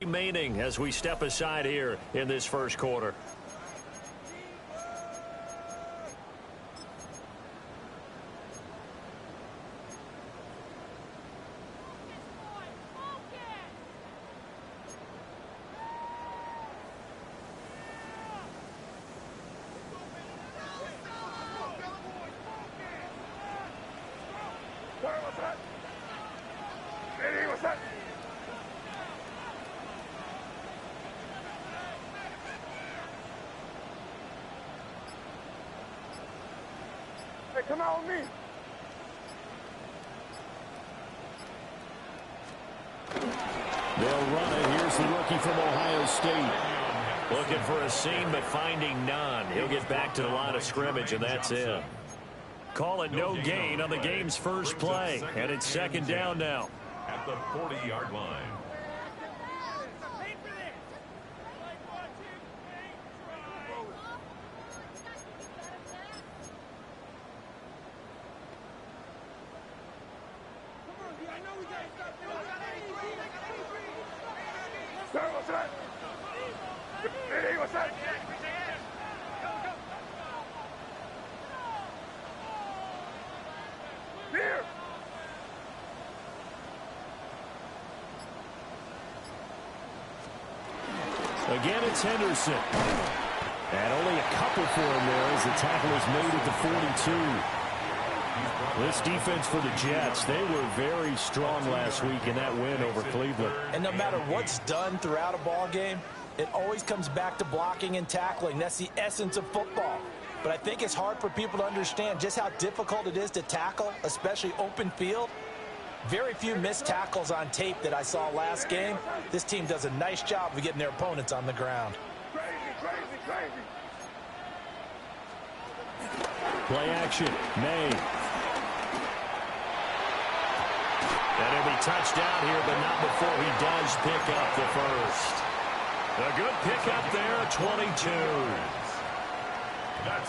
remaining as we step aside here in this first quarter. Hey, come out with me. They'll run it. Here's the rookie from Ohio State. Looking for a seam, but finding none. He'll get back to the line of scrimmage, and that's it. Call it no gain on the game's first play, and it's second down now. At the 40-yard line. Again, it's Henderson. And only a couple for him there as the tackle is made at the 42. This defense for the Jets, they were very strong last week in that win over Cleveland. And no matter what's done throughout a ball game, it always comes back to blocking and tackling. That's the essence of football. But I think it's hard for people to understand just how difficult it is to tackle, especially open field. Very few missed tackles on tape that I saw last game. This team does a nice job of getting their opponents on the ground. Play action, May. And he'll be touched down here, but not before he does pick up the first. A good pickup there, 22.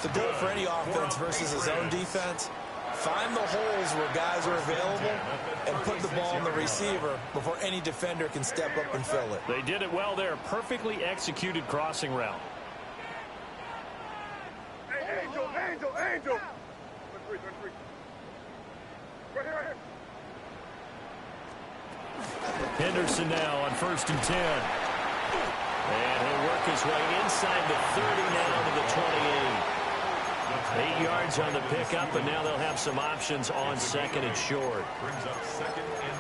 The goal for any offense versus his own defense, find the holes where guys are available and put the ball on the receiver before any defender can step up and fill it. They did it well there. Perfectly executed crossing route. Hey, Angel. Run free. Right here. Henderson now on 1st and 10. And he'll work his way inside the 30 now to the 28. 8 yards on the pickup, and now they'll have some options on second and short.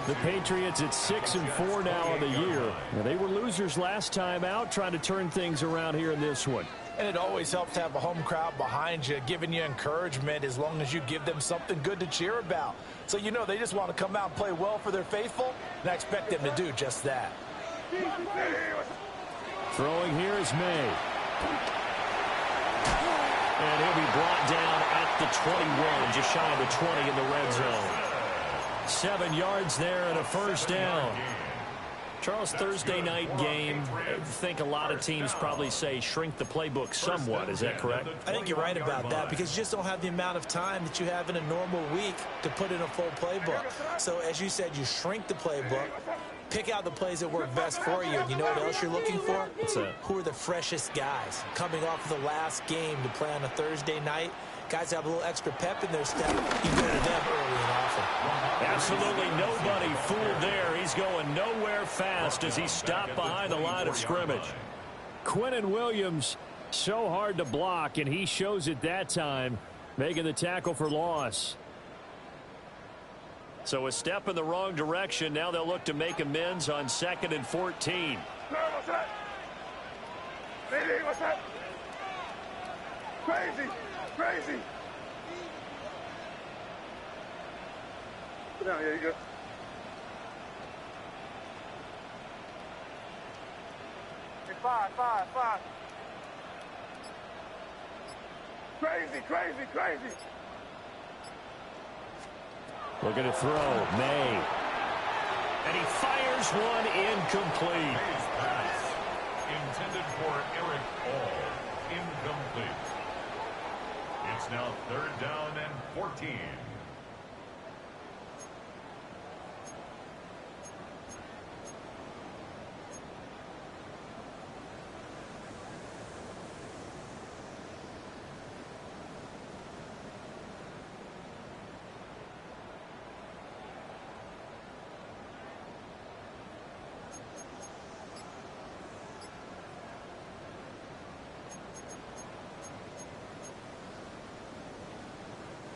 The Patriots at 6-4 now on the year. They were losers last time out, trying to turn things around here in this one. And it always helps to have a home crowd behind you, giving you encouragement as long as you give them something good to cheer about. So you know they just want to come out and play well for their faithful, and I expect them to do just that. Throwing here is May. And he'll be brought down at the 21, just shy of the 20 in the red zone. 7 yards there and a first down. Charles, Thursday night game, I think a lot of teams probably say shrink the playbook somewhat. Is that correct? I think you're right about that because you just don't have the amount of time that you have in a normal week to put in a full playbook. So as you said, you shrink the playbook, pick out the plays that work best for you. And you know what else you're looking for? What's that? Who are the freshest guys coming off of the last game to play on a Thursday night? Guys have a little extra pep in their step. You go to them early and often. Absolutely nobody fooled there. He's going nowhere fast as he stopped behind the line of scrimmage. Quinnen Williams, so hard to block, and he shows it that time, making the tackle for loss. So a step in the wrong direction. Now they'll look to make amends on 2nd and 14. What's that? What's that? Crazy. Sit down, here you go. Hey, five. Crazy. Looking to throw, May. And he fires one incomplete. Pass intended for Eric All. Incomplete. It's now 3rd down and 14.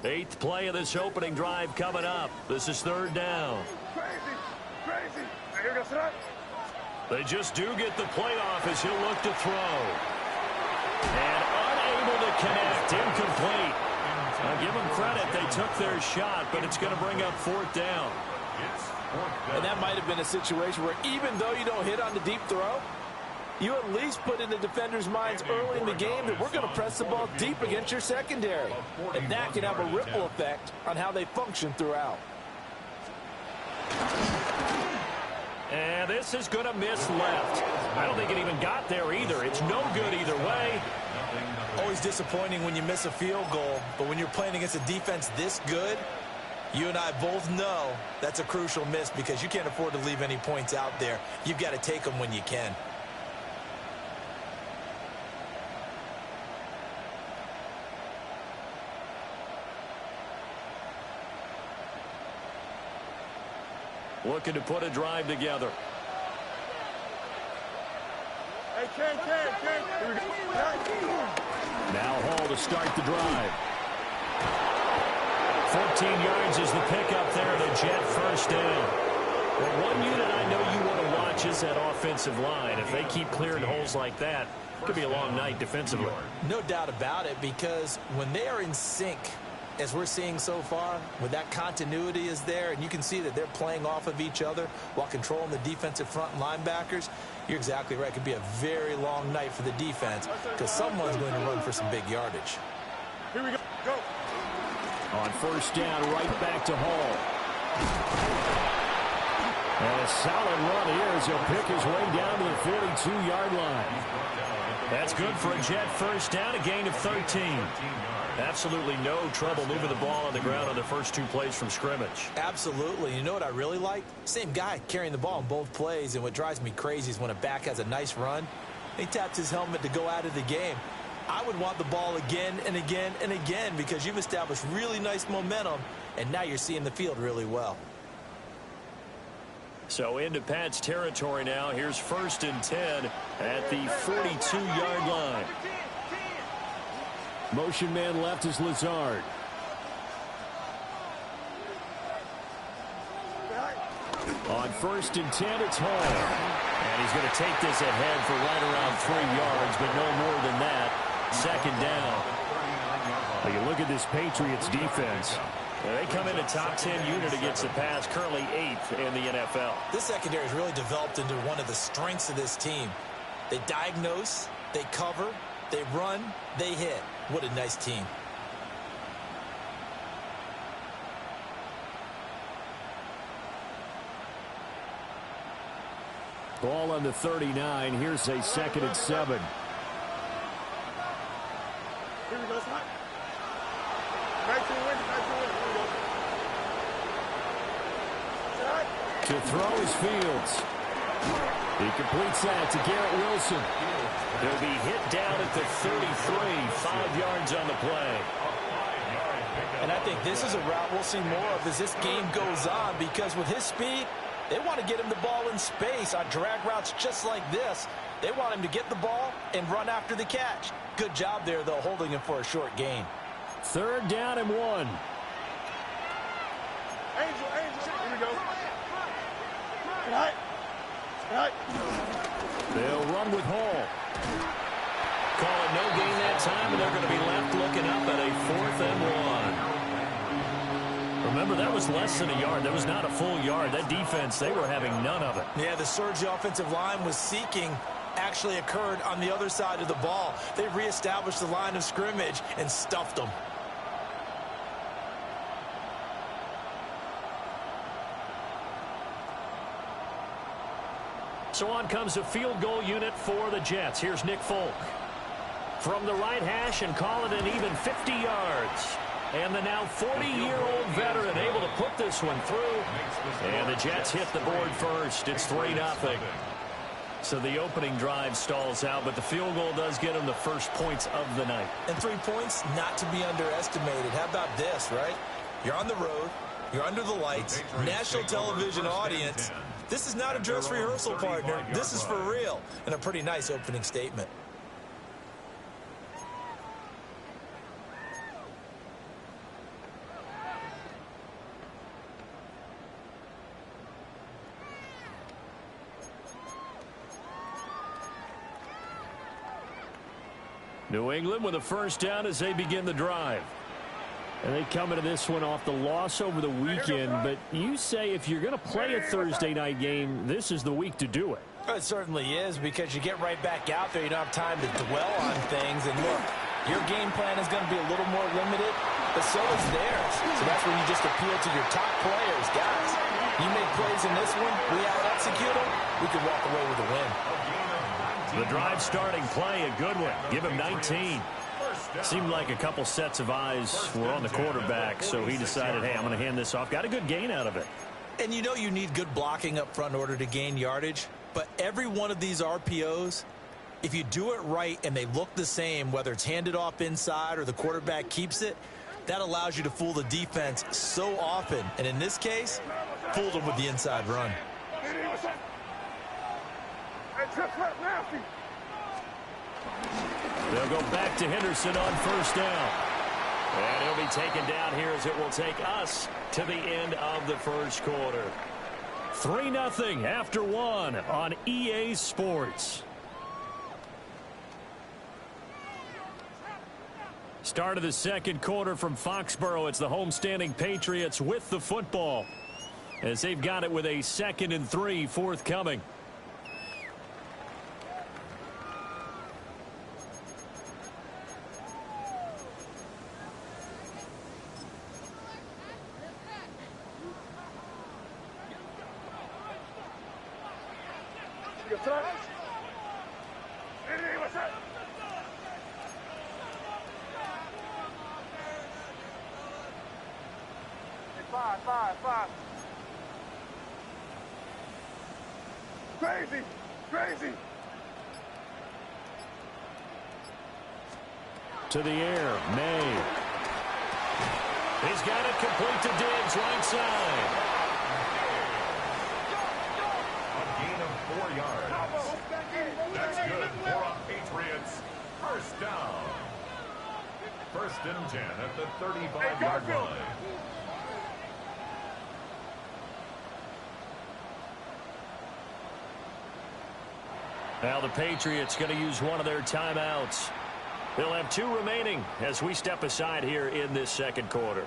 Eighth play of this opening drive coming up. This is third down. Crazy, crazy. Now you're gonna start. They just do get the play off as he'll look to throw. And unable to connect. Incomplete. I'll give them credit. They took their shot, but it's going to bring up fourth down. And that might have been a situation where even though you don't hit on the deep throw, you at least put in the defenders' minds early in the game that we're going to press the ball deep against your secondary. And that can have a ripple effect on how they function throughout. And this is going to miss left. I don't think it even got there either. It's no good either way. Always disappointing when you miss a field goal, but when you're playing against a defense this good, you and I both know that's a crucial miss because you can't afford to leave any points out there. You've got to take them when you can. Looking to put a drive together. Hey, Ken. Here we go. Now Hall to start the drive. 14 yards is the pickup there, and a Jet first down. Well, one unit I know you want to watch is that offensive line. If they keep clearing holes like that, it could be a long night defensively. No doubt about it, because when they are in sync, as we're seeing so far, when that continuity is there, and you can see that they're playing off of each other while controlling the defensive front linebackers, you're exactly right. It could be a very long night for the defense because someone's going to run for some big yardage. Here we go. Go. On first down, right back to Hall. And a solid run here as he'll pick his way down to the 42-yard line. That's good for a Jet first down, a gain of 13. Absolutely no trouble moving the ball on the ground on the first two plays from scrimmage. Absolutely. You know what I really like? Same guy carrying the ball in both plays, and what drives me crazy is when a back has a nice run, he taps his helmet to go out of the game. I would want the ball again and again and again because you've established really nice momentum, and now you're seeing the field really well. So into Pat's territory now. Here's first and 10 at the 42-yard line. Motion man left is Lazard. On first and 10, it's Hall. And he's going to take this ahead for right around 3 yards, but no more than that. Second down. Well, you look at this Patriots defense. They come in a top 10 unit against the pass, currently 8th in the NFL. This secondary has really developed into one of the strengths of this team. They diagnose, they cover, they run, they hit. What a nice team. Ball on the 39. Here's a second and 7. Here we go, Scott. Back to the win. To throw is Fields. He completes that to Garrett Wilson. He'll be hit down at the 33, 5 yards on the play. And I think this is a route we'll see more of as this game goes on because with his speed, they want to get him the ball in space on drag routes just like this. They want him to get the ball and run after the catch. Good job there, though, holding him for a short gain. Third down and 1. Angel. Here we go. Right. They'll run with Hall. Call it no gain that time, and they're going to be left looking up at a 4th and 1. Remember, that was less than a yard. That was not a full yard. That defense, they were having none of it. Yeah, the surge the offensive line was seeking actually occurred on the other side of the ball. They reestablished the line of scrimmage and stuffed them. So on comes a field goal unit for the Jets. Here's Nick Folk. From the right hash and call it an even 50 yards. And the now 40-year-old veteran able to put this one through. And the Jets hit the board first. It's 3-0. So the opening drive stalls out, but the field goal does get them the first points of the night. And 3 points, not to be underestimated. How about this, right? You're on the road. You're under the lights. National television audience. This is not a dress rehearsal, partner. This is for real. And a pretty nice opening statement. New England with a first down as they begin the drive. And they come into this one off the loss over the weekend, but you say if you're going to play a Thursday night game, this is the week to do it. It certainly is, because you get right back out there. You don't have time to dwell on things. And look, your game plan is going to be a little more limited, but so is theirs. So that's when you just appeal to your top players. Guys, you make plays in this one, we out-execute them, we can walk away with a win. The drive starting play, a good one. Give him 19. Seemed like a couple sets of eyes were on the quarterback, so he decided, hey, I'm going to hand this off. Got a good gain out of it. And you know you need good blocking up front in order to gain yardage, but every one of these RPOs, if you do it right and they look the same, whether it's handed off inside or the quarterback keeps it, that allows you to fool the defense so often. And in this case, fooled them with the inside run. They'll go back to Henderson on first down. And he'll be taken down here as it will take us to the end of the first quarter. 3-0 after 1 on EA Sports. Start of the second quarter from Foxborough. It's the homestanding Patriots with the football, as they've got it with a 2nd and 3 forthcoming. Five. Crazy. To the air, May. He's got it complete to Diggs, right side. A gain of 4 yards. That's good for a Patriots first down. 1st and 10 at the 35-yard line. Now the Patriots going to use one of their timeouts. They'll have 2 remaining as we step aside here in this second quarter.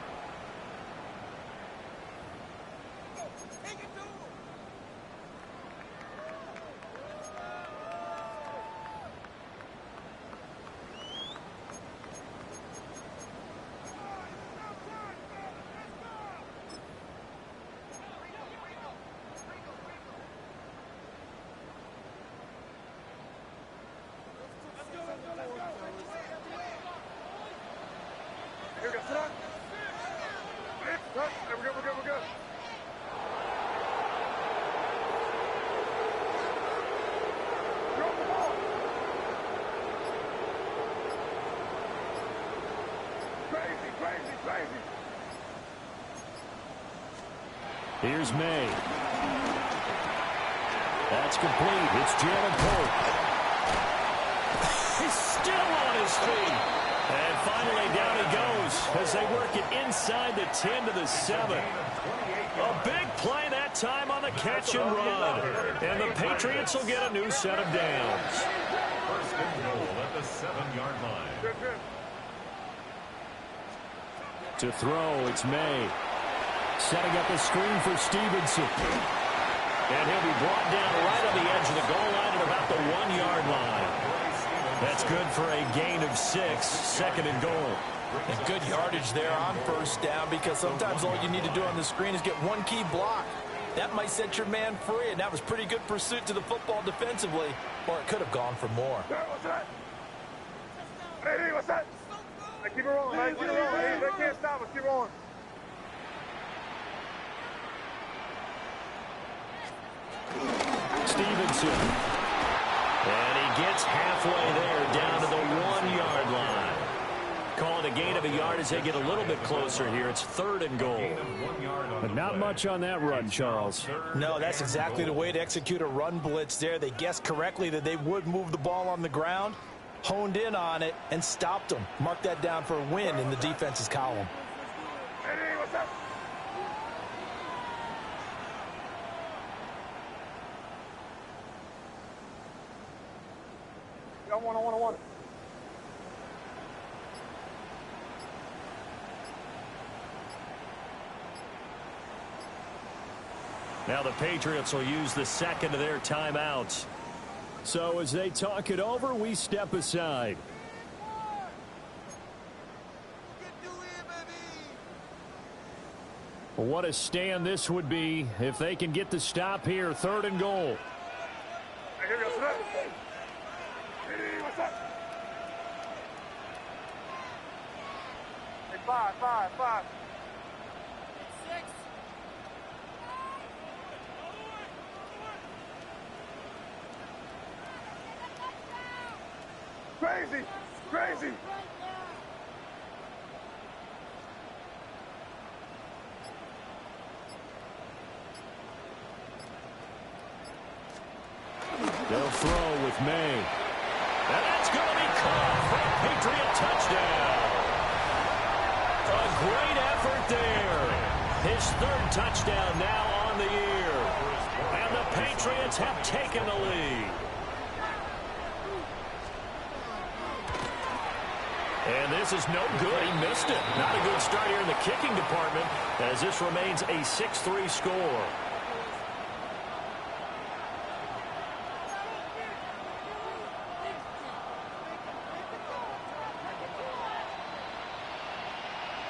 We're good. Drop the ball. Crazy. Here's May. That's complete. It's Jalen Pope. He's still on his feet. And finally down he goes as they work it inside the 10 to the 7. A big play that time on the catch and run. And the Patriots will get a new set of downs. 1st and goal at the 7-yard line. Good. To throw, it's May. Setting up a screen for Stevenson. And he'll be brought down right on the edge of the goal line at about the 1-yard line. That's good for a gain of 6, 2nd and goal. And good yardage there on first down, because sometimes all you need to do on the screen is get one key block. That might set your man free, and that was pretty good pursuit to the football defensively, or it could have gone for more. What's that? Hey, what's that? Hey, keep it rolling, man. Keep it rolling. Hey, they can't stop us. Keep rolling. Stevenson. And he gets halfway there down to the 1-yard line. Call it a gain of a yard as they get a little bit closer here. It's 3rd and goal. But not much on that run, Charles. No, that's exactly the way to execute a run blitz there. They guessed correctly that they would move the ball on the ground, honed in on it, and stopped them. Mark that down for a win in the defense's column. Hey, what's up? I want. Now the Patriots will use the second of their timeouts. So as they talk it over, we step aside. What a stand this would be if they can get the stop here. 3rd and goal. Hey, here we go. Hey, what's up? Hey, 5. 6. Crazy. They'll throw with May. And that's going to be caught for a Patriot touchdown. A great effort there. His 3rd touchdown now on the year. And the Patriots have taken the lead. And this is no good. He missed it. Not a good start here in the kicking department as this remains a 6-3 score.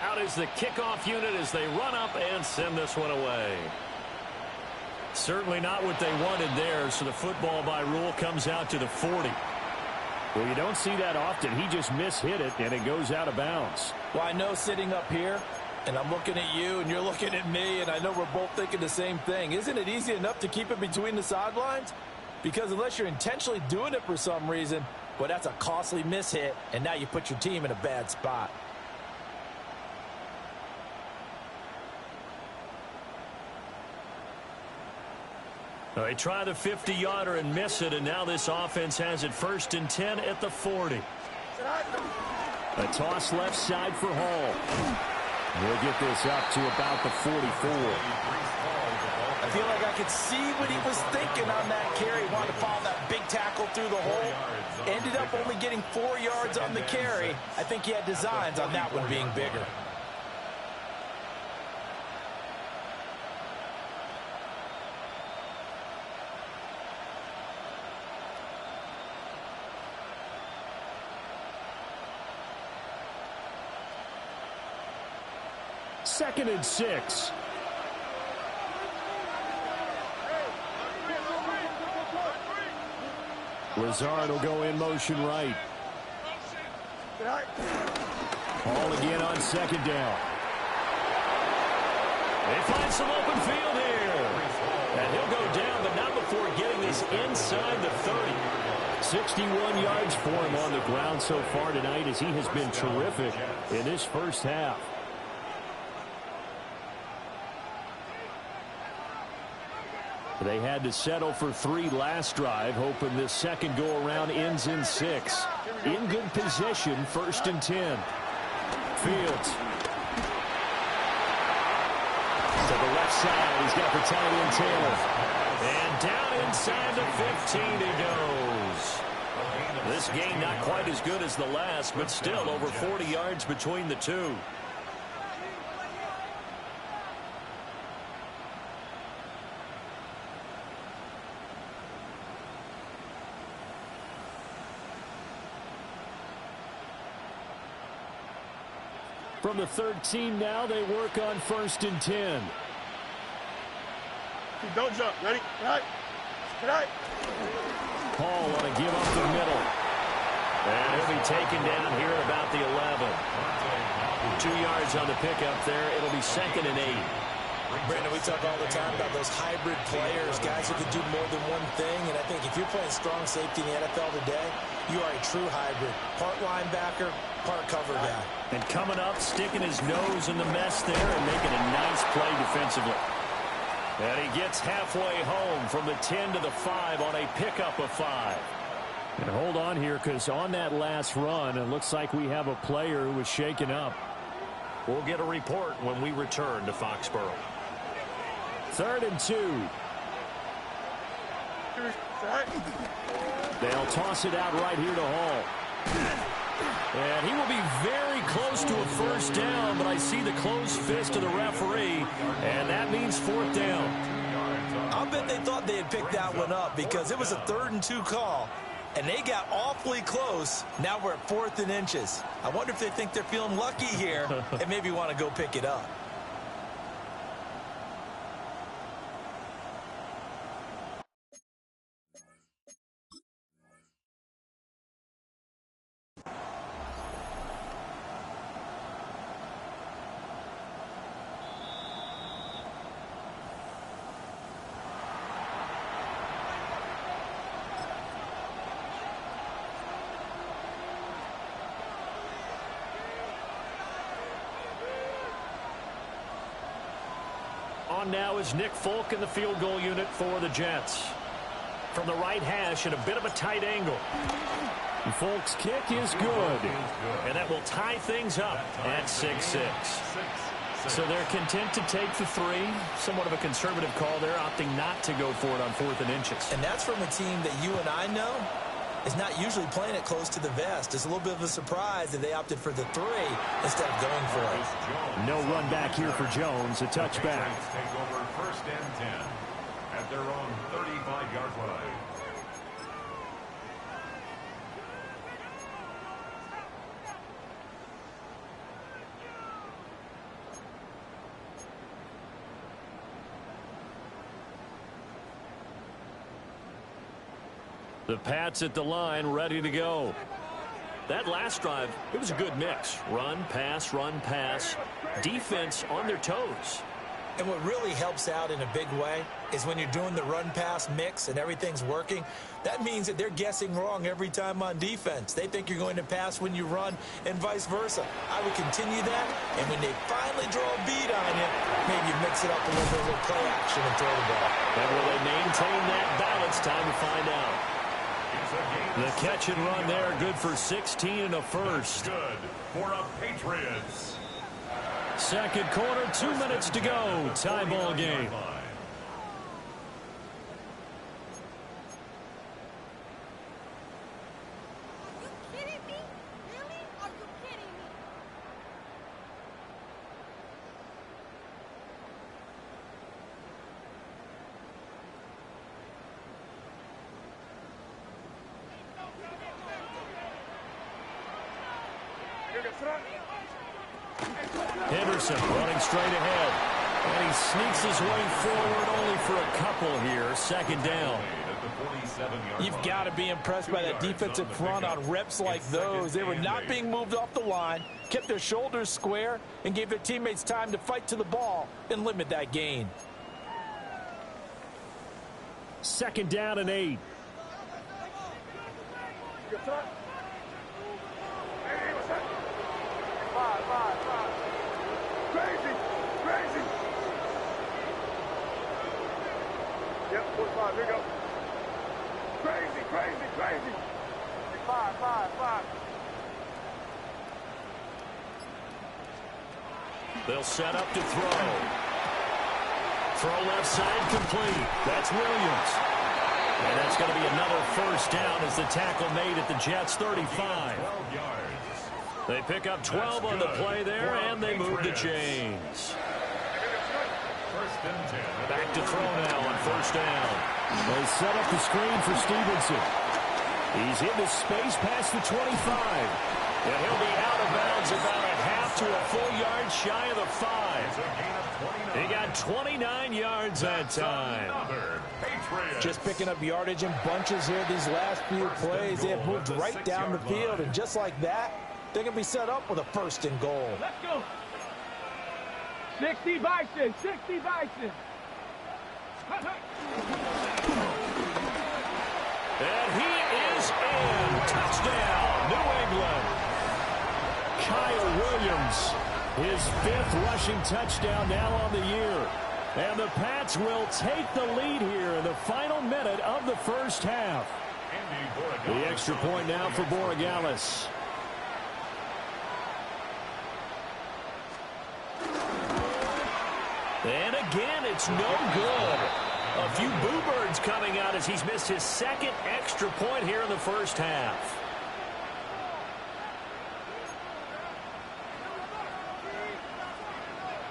Out is the kickoff unit as they run up and send this one away. Certainly not what they wanted there, so the football by rule comes out to the 40. Well, you don't see that often. He just mishit it, and it goes out of bounds. Well, I know sitting up here, and I'm looking at you, and you're looking at me, and I know we're both thinking the same thing. Isn't it easy enough to keep it between the sidelines? Because unless you're intentionally doing it for some reason, well, that's a costly mishit, and now you put your team in a bad spot. They try the 50-yarder and miss it, and now this offense has it 1st and 10 at the 40. A toss left side for Hall. He'll get this up to about the 44. I feel like I could see what he was thinking on that carry. Wanted to follow that big tackle through the hole. Ended up only getting 4 yards on the carry. I think he had designs on that one being bigger. Second and 6. Lazard will go in motion right. Hall again on 2nd down. They find some open field here. And he'll go down, but not before getting this inside the 30. 61 yards for him on the ground so far tonight as he has been terrific in this first half. They had to settle for 3 last drive, hoping this second go-around ends in 6. In good position, 1st and 10. Fields. To the left side, he's got the tight end Taylor. And down inside the 15 he goes. This game not quite as good as the last, but still over 40 yards between the two. From the 13 now, they work on 1st and 10. Don't jump. Ready? Right. Right. Hall want to give up the middle. And he'll be taken down here at about the 11. 2 yards on the pickup there. It'll be 2nd and 8. Brandon, we talk all the time about those hybrid players, guys who can do more than one thing. And I think if you're playing strong safety in the NFL today, you are a true hybrid. Part linebacker, part cover guy. And coming up, sticking his nose in the mess there and making a nice play defensively. And he gets halfway home from the 10 to the 5 on a pickup of 5. And hold on here, because on that last run, it looks like we have a player who was shaken up. We'll get a report when we return to Foxborough. 3rd and 2. They'll toss it out right here to Hall. And he will be very close to a first down, but I see the closed fist of the referee, and that means 4th down. bet they thought they had picked that one up because it was a 3rd and 2 call, and they got awfully close. Now we're at 4th and inches. I wonder if they think they're feeling lucky here and maybe want to go pick it up. On now is Nick Folk in the field goal unit for the Jets. From the right hash at a bit of a tight angle. And Folk's kick is good. And that will tie things up at 6-6. So they're content to take the 3. Somewhat of a conservative call there, opting not to go for it on 4th and inches. And that's from a team that you and I know is not usually playing it close to the vest. It's a little bit of a surprise that they opted for the 3 instead of going for it. No run back here for Jones. A touchback. Take over 1st and 10 at their own 35-yard line. The Pats at the line, ready to go. That last drive, it was a good mix. Run, pass, defense on their toes. And what really helps out in a big way is when you're doing the run-pass mix and everything's working, that means that they're guessing wrong every time on defense. They think you're going to pass when you run and vice versa. I would continue that, and when they finally draw a bead on you, maybe mix it up a little bit with play action and throw the ball. And will they maintain that balance? Time to find out. The catch and run there, good for 16 and a first. Good for a Patriots. Second quarter, 2 minutes to go. Tie ball game. Henderson running straight ahead. And he sneaks his way forward only for a couple here. 2nd down. You've got to be impressed by that defensive front on reps like those. They were not being moved off the line, kept their shoulders square, and gave their teammates time to fight to the ball and limit that gain. 2nd down and 8. Crazy. Yep, 45, here we go. Crazy. 5. They'll set up to throw. Throw left side complete. That's Williams. And that's going to be another first down as the tackle made at the Jets' 35. They pick up 12 on the play there, and they move the chains. Back to throw now on 1st down. They set up the screen for Stevenson. He's into space past the 25. And he'll be out of bounds about a half to a full yard shy of the 5. He got 29 yards that time. Just picking up yardage in bunches here these last few plays. They have moved right down the field, and just like that, they can be set up with a 1st and goal. Let's go. 60 Bison. And he is in. Touchdown, New England. Kyle Williams, his 5th rushing touchdown now on the year. And the Pats will take the lead here in the final minute of the first half. The extra point now for Borregales. And again, it's no good. A few boo birds coming out as he's missed his 2nd extra point here in the first half.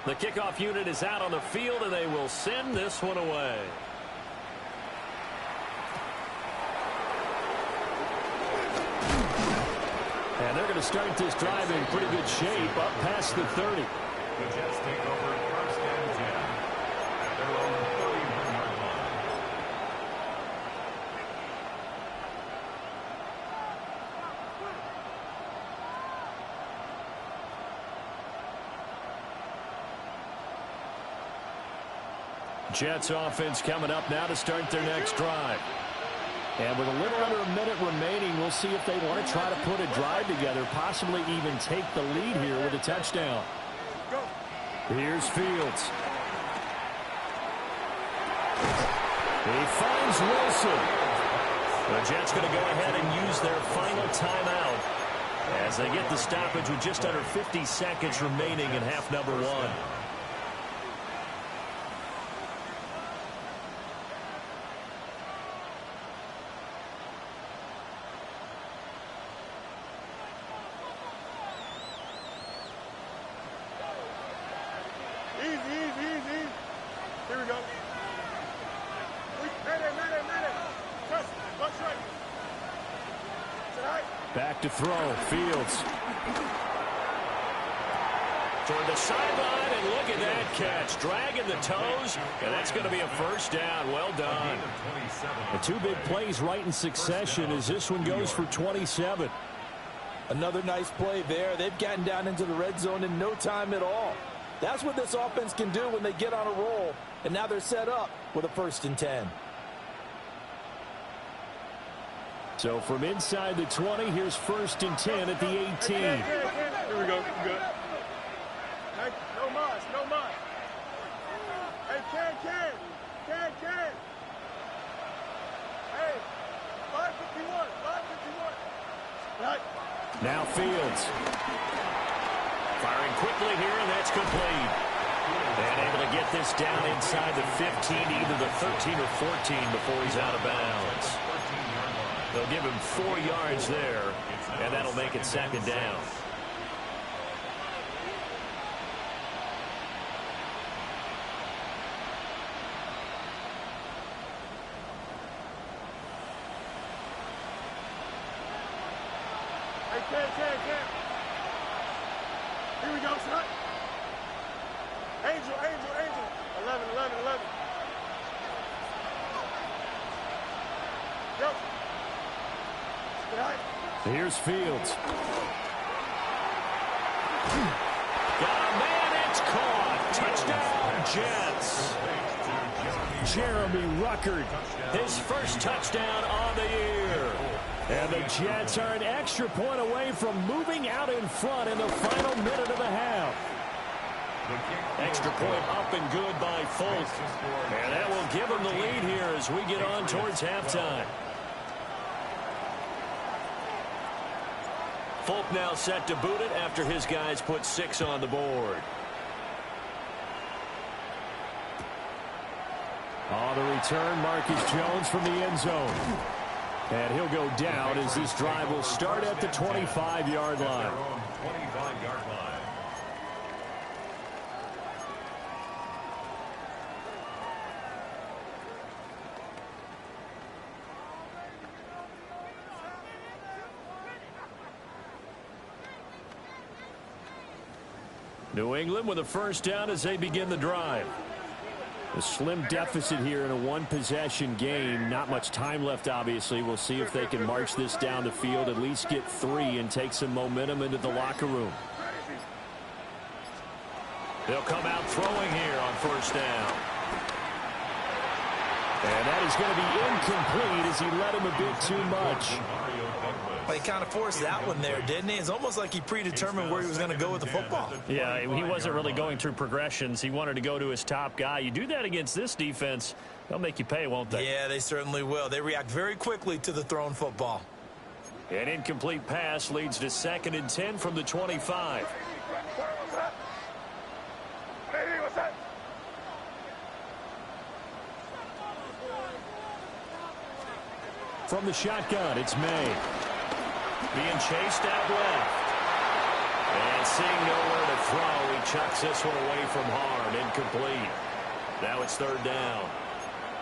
The kickoff unit is out on the field, and they will send this one away. And they're going to start this drive in pretty good shape up past the 30. The Jets take over 1st and 10 at their own 31-yard line. Jets offense coming up now to start their next drive. And with a little under a minute remaining, we'll see if they want to try to put a drive together, possibly even take the lead here with a touchdown. Here's Fields. He finds Wilson. The Jets going to go ahead and use their final timeout as they get the stoppage with just under 50 seconds remaining in half number 1. Back to throw. Fields. Toward the sideline, and look at that catch. Dragging the toes, and that's going to be a first down. Well done. The two big plays right in succession as this one goes for 27. Another nice play there. They've gotten down into the red zone in no time at all. That's what this offense can do when they get on a roll. And now they're set up with a 1st and 10. So from inside the 20, here's 1st and 10 at the 18. Here we go. Good. Hey, no mas, no mas. Hey, Ken. Hey, 551. Right. Now Fields. Firing quickly here, and that's complete. And able to get this down inside the 15, either the 13 or 14 before he's out of bounds. They'll give him 4 yards there, and that'll make it 2nd down. Hey, Ken. Here we go, son. Angel. 11. Yep. Here's Fields. Got a man, it's caught. Touchdown, Jets. Jeremy Ruckert. His first touchdown on the year. And the Jets are an extra point away from moving out in front in the final minute of the half. Extra point up and good by Folk. And that will give him the lead here as we get on towards halftime. Folk now set to boot it after his guys put 6 on the board. On the return, Marcus Jones from the end zone. And he'll go down as this drive will start at the 25-yard line. 25-yard line. New England with a first down as they begin the drive. A slim deficit here in a one-possession game. Not much time left, obviously. We'll see if they can march this down the field, at least get 3 and take some momentum into the locker room. They'll come out throwing here on first down. And that is going to be incomplete as he led him a bit too much. Well, he kind of forced that one there, didn't he? It's almost like he predetermined where he was going to go with the football. Yeah, he wasn't really going through progressions. He wanted to go to his top guy. You do that against this defense, they'll make you pay, won't they? Yeah, they certainly will. They react very quickly to the thrown football. An incomplete pass leads to 2nd and 10 from the 25. Hey, what's that? From the shotgun, it's May. Being chased out left. And seeing nowhere to throw, he chucks this one away from Hard. Incomplete. Now it's 3rd down.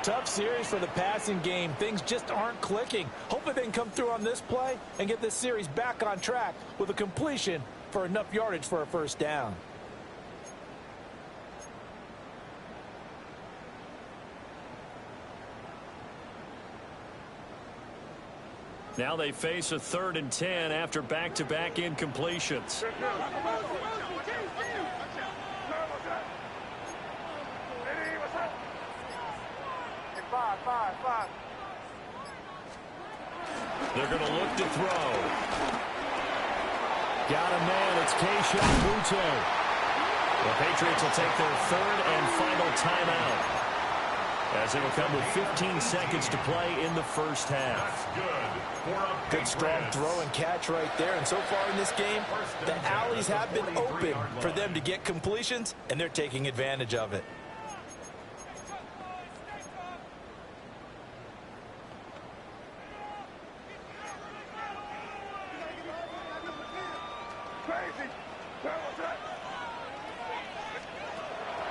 tough series for the passing game. Things just aren't clicking. Hopefully they can come through on this play and get this series back on track with a completion for enough yardage for a first down. Now they face a 3rd and 10 after back-to-back incompletions. They're going to look to throw. Got a man. It's Keyshawn Boutte. The Patriots will take their 3rd and final timeout, as it'll come with 15 seconds to play in the first half. Good strong throw and catch right there. And so far in this game, the alleys have been open for them to get completions, and they're taking advantage of it.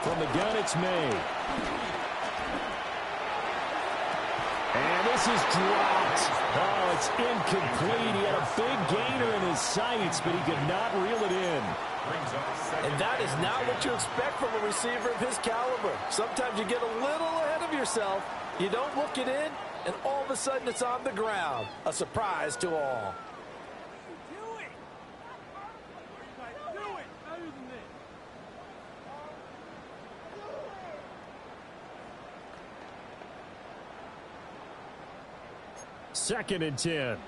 From the gun, it's May. And this is dropped. Oh, it's incomplete. He had a big gainer in his sights, but he could not reel it in. And that is not what you expect from a receiver of his caliber. Sometimes you get a little ahead of yourself. You don't look it in, and all of a sudden it's on the ground. A surprise to all. Second and 10.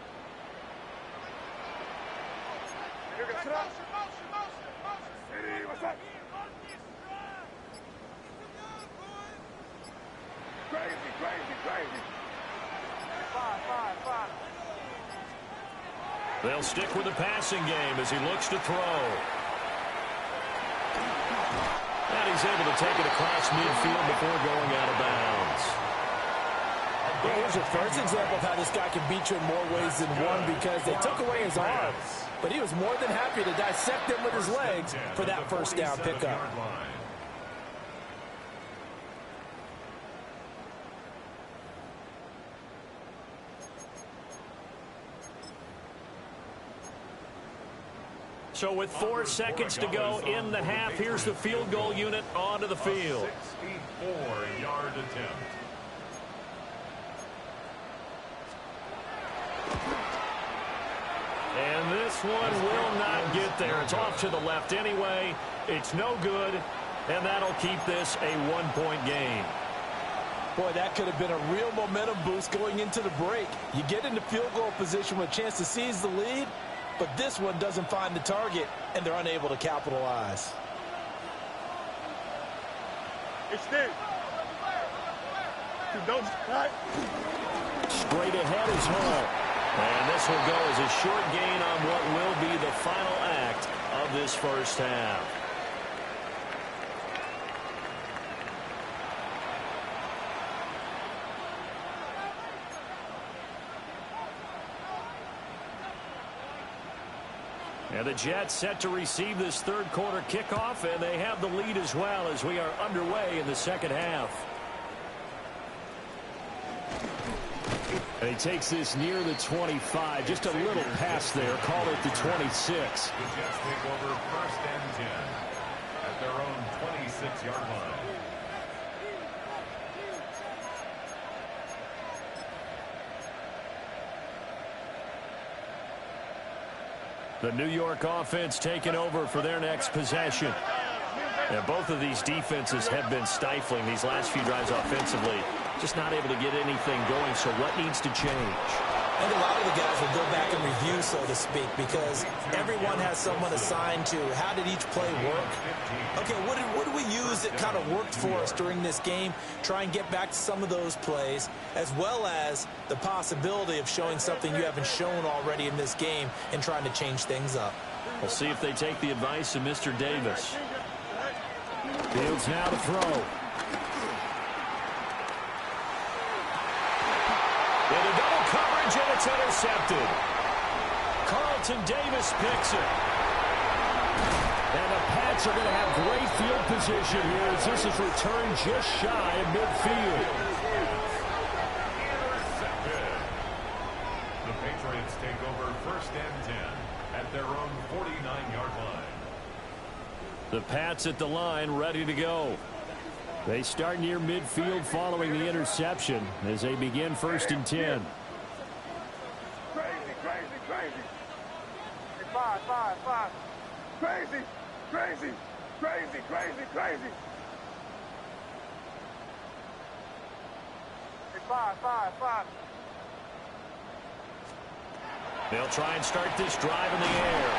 They'll stick with the passing game as he looks to throw. And he's able to take it across midfield before going out of bounds. Well, here's your first example of how this guy can beat you in more ways than one, because they took away his arm, but he was more than happy to dissect them with his legs for that first down pickup. So with 4 seconds to go in the half, here's the field goal unit onto the field. 64-yard attempt. And this one will not get there. It's off to the left anyway. It's no good, and that'll keep this a 1-point game. Boy, that could have been a real momentum boost going into the break. You get into field goal position with a chance to seize the lead, but this one doesn't find the target, and they're unable to capitalize. It's there. Straight ahead is home. And this will go as a short gain on what will be the final act of this first half. And the Jets set to receive this third quarter kickoff, and they have the lead as well as we are underway in the second half. And he takes this near the 25. Just a little pass there. Call it the 26. The Jets take over 1st and 10 at their own 26-yard line. The New York offense taking over for their next possession. And both of these defenses have been stifling these last few drives offensively. Just not able to get anything going, so what needs to change? I think a lot of the guys will go back and review, so to speak, because everyone has someone assigned to how did each play work. Okay, what did we use that kind of worked for us during this game? Try and get back to some of those plays, as well as the possibility of showing something you haven't shown already in this game and trying to change things up. We'll see if they take the advice of Mr. Davis. Fields now to throw. Into double coverage, and it's intercepted. Carlton Davis picks it. And the Pats are going to have great field position here as this is returned just shy of midfield. at their own 49-yard line. The Pats at the line, ready to go. They start near midfield following the interception as they begin 1st and 10. Crazy, crazy, crazy. Hey, five. Crazy, crazy, crazy, crazy, crazy. Hey, five. They'll try and start this drive in the air.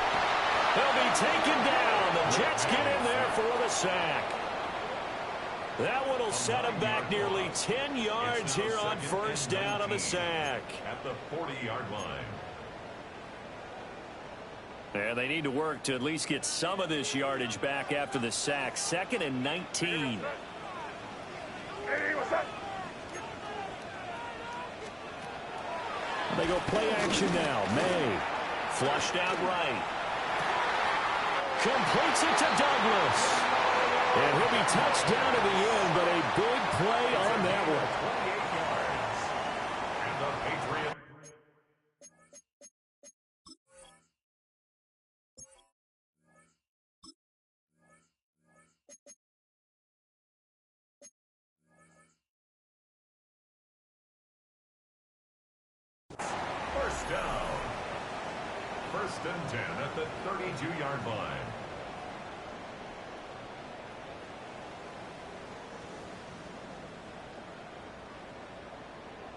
They'll be taken down. The Jets get in there for the sack. That one will set him back nearly 10 yards here on 1st down on the sack. At the 40-yard line. And they need to work to at least get some of this yardage back after the sack. 2nd and 19. Hey, what's up? They go play action now. May. Flushed out right. Completes it to Douglas. And he'll be touched down in the end, but a big play on that one. 28 yards. And the Patriot. First down. 1st and 10 at the 32-yard line.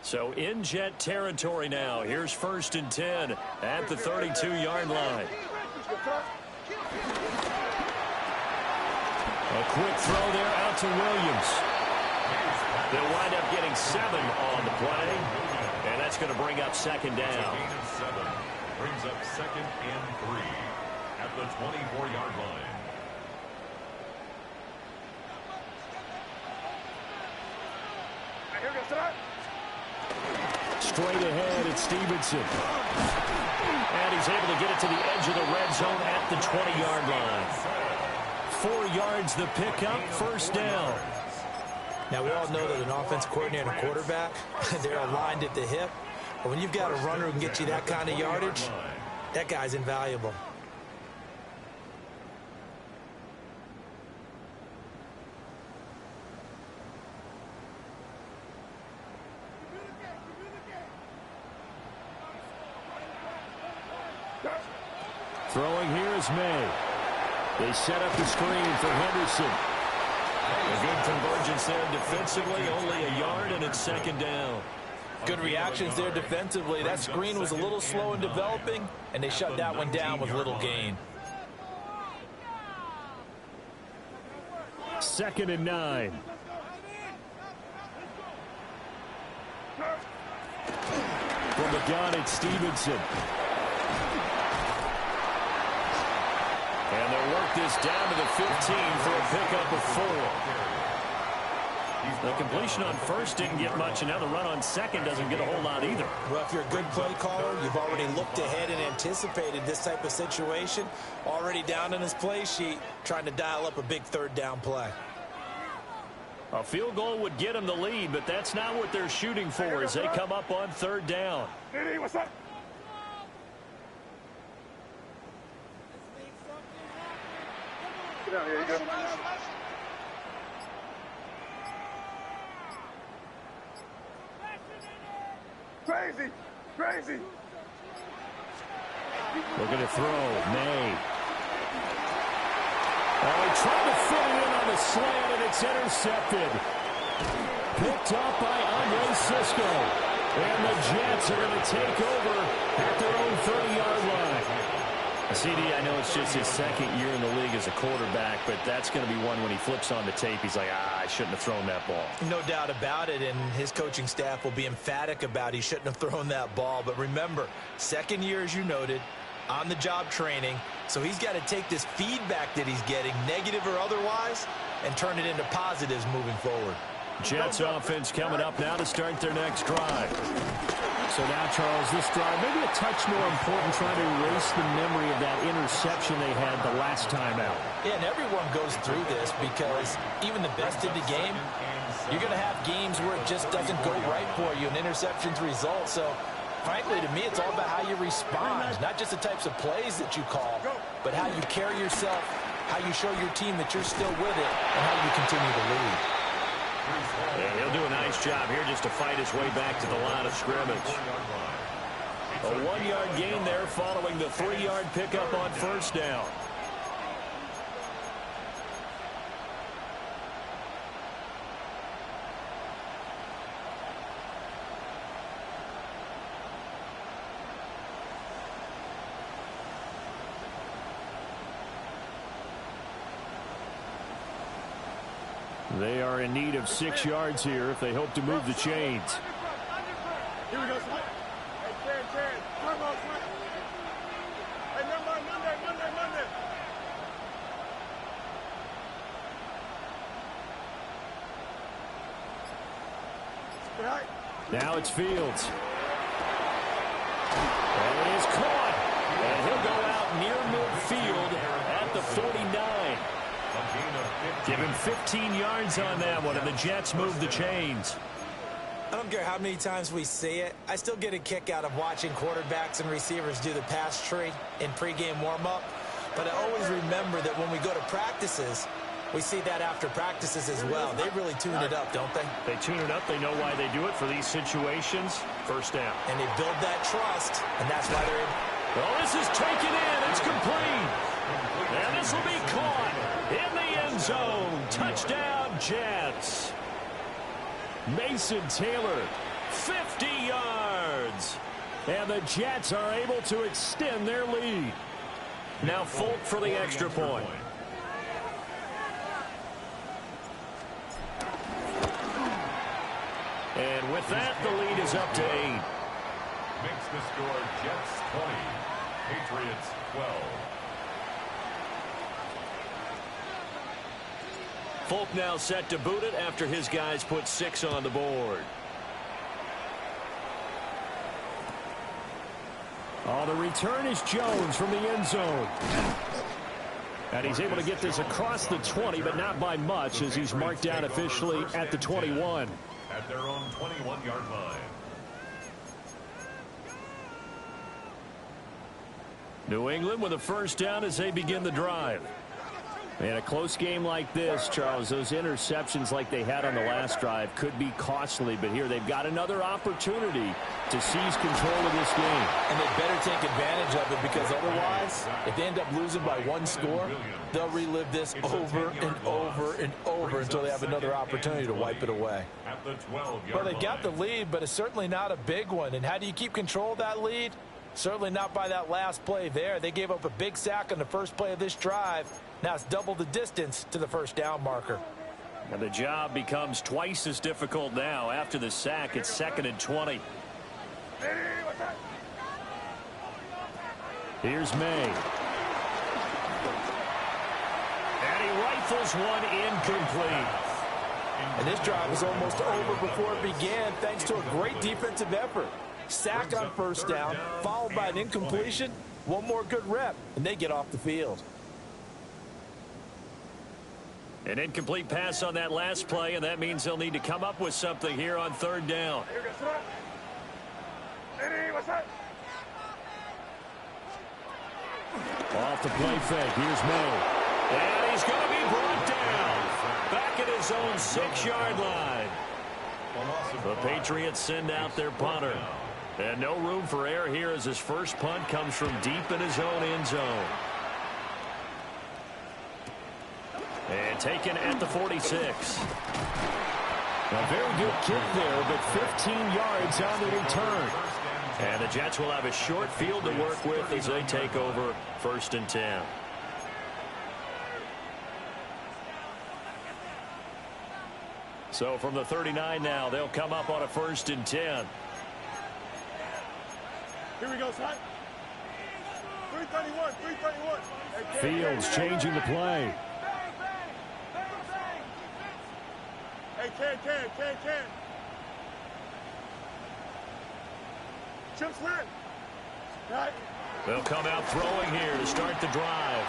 So in Jet territory now. Here's 1st and 10 at the 32-yard line. A quick throw there out to Williams. They'll wind up getting 7 on the play. And that's going to bring up 2nd down. Gain of 7 brings up 2nd and 3 at the 24-yard line. Here we go, start. Straight ahead, it's Stevenson. And he's able to get it to the edge of the red zone at the 20-yard line. 4 yards the pickup, 1st down. Now, we all know that an offense coordinator and a quarterback, they're aligned at the hip. But when you've got a runner who can get you that kind of yardage, that guy's invaluable. Throwing here is May. They set up the screen for Henderson. A good convergence there defensively, only a yard, and it's 2nd down. Good reactions there defensively. That screen was a little slow in developing, and they shut that one down with little gain. 2nd and 9. From the gun, it's Stevenson. And they'll work this down to the 15 for a pickup of 4. The completion on 1st didn't get much, and now the run on 2nd doesn't get a whole lot either. Well, if you're a good play caller, you've already looked ahead and anticipated this type of situation. Already down in his play sheet, trying to dial up a big 3rd down play. A field goal would get them the lead, but that's not what they're shooting for as they come up on 3rd down. Hey, what's up? Get out here, you go. Crazy, crazy. Looking to throw. May. Oh, he tried to fit it in on the slant, and it's intercepted. Picked up by Andre Cisco. And the Jets are going to take over at their own 30-yard line. CD, I know it's just his 2nd year in the league as a quarterback, but that's going to be one when he flips on the tape, he's like, I shouldn't have thrown that ball. No doubt about it, and his coaching staff will be emphatic about he shouldn't have thrown that ball. But remember, 2nd year, as you noted, on-the-job training, so he's got to take this feedback that he's getting, negative or otherwise, and turn it into positives moving forward. Jets offense coming up now to start their next drive. So now, Charles, this drive maybe a touch more important, trying to erase the memory of that interception they had the last time out. Yeah, and everyone goes through this because even the best in the game, you're going to have games where it just doesn't go right for you, and interceptions result. So Frankly, to me, it's all about how you respond, not just the types of plays that you call, but how you carry yourself, how you show your team that you're still with it, and how you continue to lead. And he'll do a nice job here just to fight his way back to the line of scrimmage. A 1-yard gain there following the 3-yard pickup on first down. They are in need of 6 yards here if they hope to move the chains. Here we go, Slick. Hey, Ken. Come on, Slick. Hey, Monday. Right. Now it's Fields. And it is caught. And he'll go out near midfield at the 49. Give him 15 yards on that one, and the Jets move the chains. I don't care how many times we see it. I still get a kick out of watching quarterbacks and receivers do the pass tree in pregame warm-up. But I always remember that when we go to practices, we see that after practices as well. They really tune it up, don't they? They tune it up. They know why they do it for these situations. First down. And they build that trust, and that's why they're able. Well, this is taken in. It's complete. And this will be caught in the end zone. Touchdown, Jets. Mason Taylor, 50 yards. and the Jets are able to extend their lead. Now Folk for the extra point. And with that, the lead is up to 8. Makes the score Jets 20, Patriots 12. Folk now set to boot it after his guys put 6 on the board. Oh, the return is Jones from the end zone. And he's able to get this across the 20, but not by much, as he's marked down officially at the 21. At their own 21-yard line. New England with a first down as they begin the drive. In a close game like this, Charles, those interceptions like they had on the last drive could be costly. But here they've got another opportunity to seize control of this game. And they better take advantage of it, because otherwise, if they end up losing by 1 score, they'll relive this over and over and over until they have another opportunity to wipe it away. At the 12-yard Well, they got the lead, but it's certainly not a big one. And how do you keep control of that lead? Certainly not by that last play there. They gave up a big sack on the first play of this drive. Now it's double the distance to the first down marker. And the job becomes twice as difficult now. After the sack, it's 2nd and 20. Here's May. And he rifles one incomplete. And this drive was almost over before it began, thanks to a great defensive effort. Sack on first down, followed by an incompletion. One more good rep, and they get off the field. An incomplete pass on that last play, and that means they'll need to come up with something here on 3rd down. Off the play fake. Here's May. And he's going to be brought down. Back at his own 6-yard line. The Patriots send out their punter. And no room for error here as his first punt comes from deep in his own end zone. And taken at the 46. A very good kick there, but 15 yards on the return. And the Jets will have a short field to work with as they take over 1st and 10. So from the 39 now, they'll come up on a 1st and 10. Here we go, son. 331, 331. Fields changing the play. Hey, Ken. Chip Slant. Right. They'll come out throwing here to start the drive.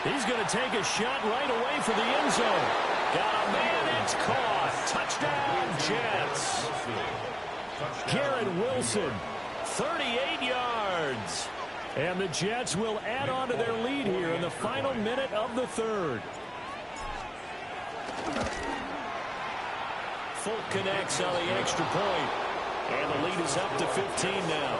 He's going to take a shot right away for the end zone. Got a man, it's caught. Touchdown, Jets. Garrett Wilson, 38 yards. And the Jets will add on to their lead here in the final minute of the third. Folk connects on the extra point. And the lead is up to 15 now.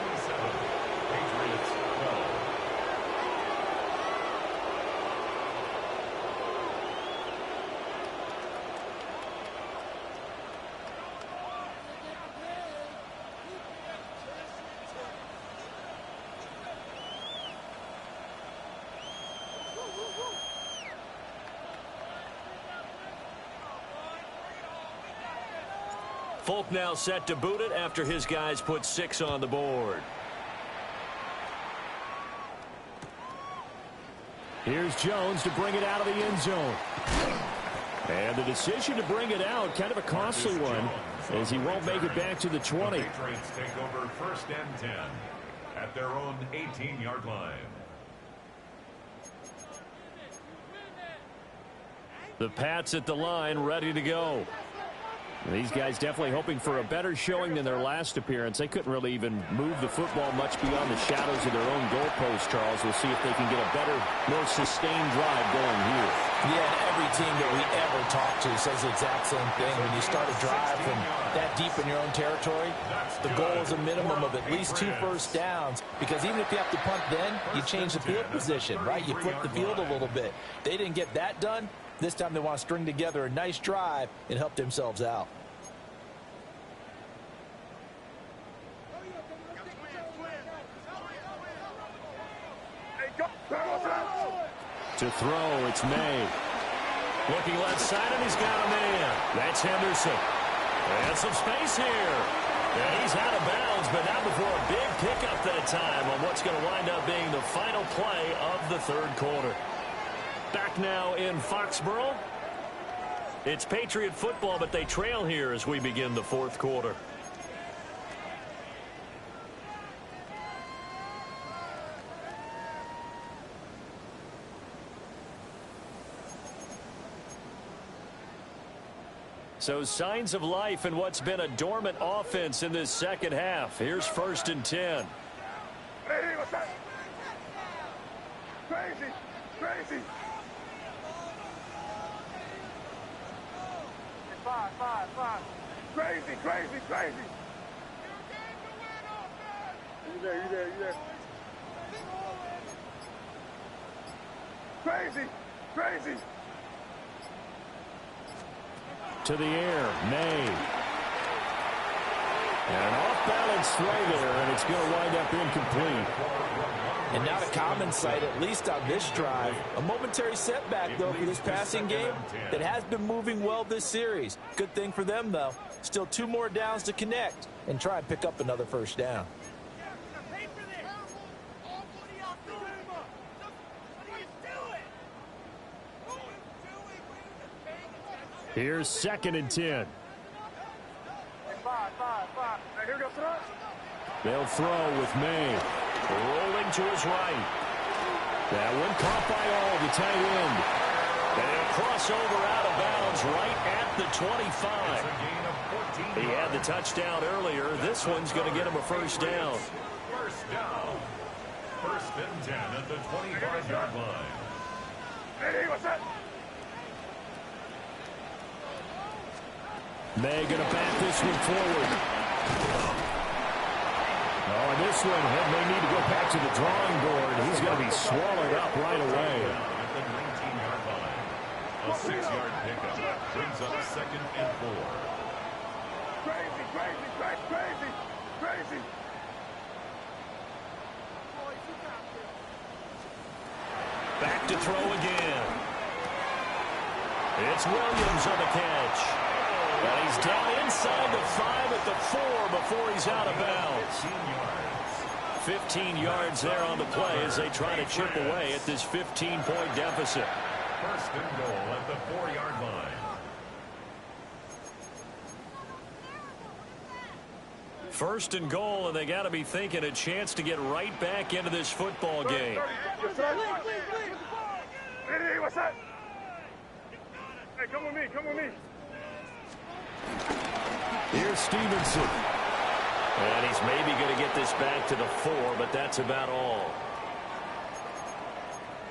Folk now set to boot it after his guys put 6 on the board. Here's Jones to bring it out of the end zone. And the decision to bring it out, kind of a costly one, as he won't make it back to the 20. The Patriots take over 1st and 10 at their own 18-yard line. The Pats at the line, ready to go. These guys definitely hoping for a better showing than their last appearance. They couldn't really even move the football much beyond the shadows of their own goalpost, Charles. We'll see if they can get a better, more sustained drive going here. Yeah, and every team that we ever talk to says the exact same thing. When you start a drive from that deep in your own territory, the goal is a minimum of at least 2 first downs, because even if you have to punt then, you change the field position, right? You flip the field a little bit. They didn't get that done. This time they want to string together a nice drive and help themselves out. To throw, it's May. Looking left side, and he's got a man. That's Henderson. And some space here. And he's out of bounds, but not before a big pickup that time on what's going to wind up being the final play of the third quarter. Back now in Foxborough. It's Patriot football, but they trail here as we begin the fourth quarter. So signs of life in what's been a dormant offense in this second half. Here's 1st and 10. Hey, what's that? Crazy, crazy. Five. Crazy. You there. Crazy. To the air, May. And an off-balance throw there, and it's going to wind up incomplete. And not a common sight, at least on this drive. A momentary setback, though, for this passing game that has been moving well this series. Good thing for them, though. Still 2 more downs to connect and try and pick up another first down. Here's 2nd and 10. Five. Hey, here we go, throw. They'll throw with May. Rolling to his right. That one caught by all, the tight end. And a crossover out of bounds right at the 25. He had the touchdown earlier. This one's going to get him a first down. First down. 1st and 10 at the 25-yard line. Hey, what's that? May going to back this one forward. Oh, and this one may need to go back to the drawing board. He's going to be swallowed up right away. At the 19-yard line. A 6-yard pickup brings up 2nd and 4. Crazy. Back to throw again. It's Williams on the catch. And he's down inside the 5 at the 4 before he's out of bounds. 15 yards there on the play as they try to chip away at this 15-point deficit. 1st and goal at the 4-yard line. 1st and goal, and they got to be thinking a chance to get right back into this football game. Hey, what's that? Hey, come with me. Here's Stevenson. And he's maybe going to get this back to the 4, but that's about all.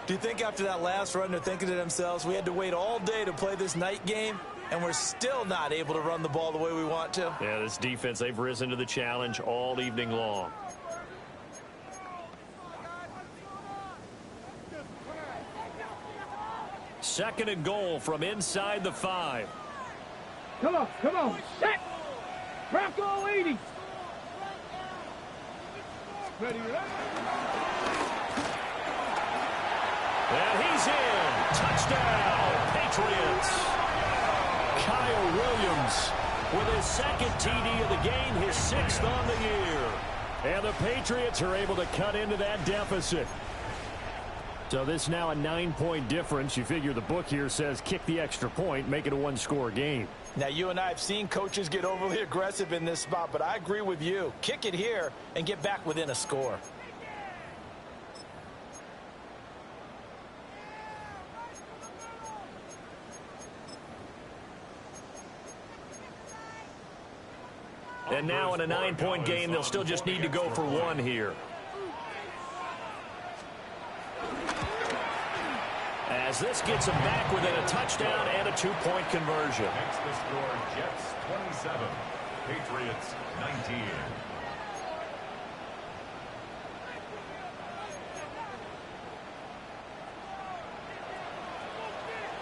Do you think after that last run they're thinking to themselves, we had to wait all day to play this night game, and we're still not able to run the ball the way we want to? Yeah, this defense, they've risen to the challenge all evening long. Second and goal from inside the 5. Come on, set! Bronco 80! Ready, And he's in. Touchdown, Patriots. Kyle Williams with his second TD of the game, his 6th on the year. And the Patriots are able to cut into that deficit. So this is now a 9-point difference. You figure the book here says kick the extra point, make it a 1-score game. Now, you and I have seen coaches get overly aggressive in this spot, but I agree with you. Kick it here and get back within a score. And now in a 9-point game, they'll still just need to go for 1 here. As this gets them back within a touchdown and a 2-point conversion. Next the score, Jets 27, Patriots 19.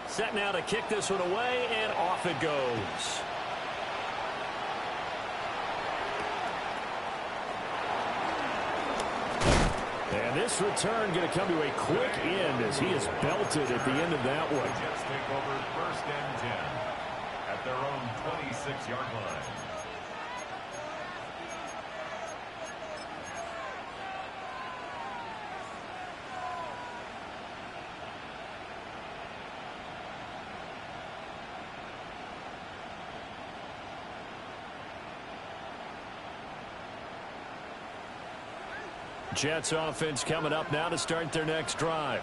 Set now to kick this one away, and off it goes. And this return going to come to a quick end as he is belted at the end of that one. The Jets take over 1st and 10 at their own 26-yard line. Jets offense coming up now to start their next drive.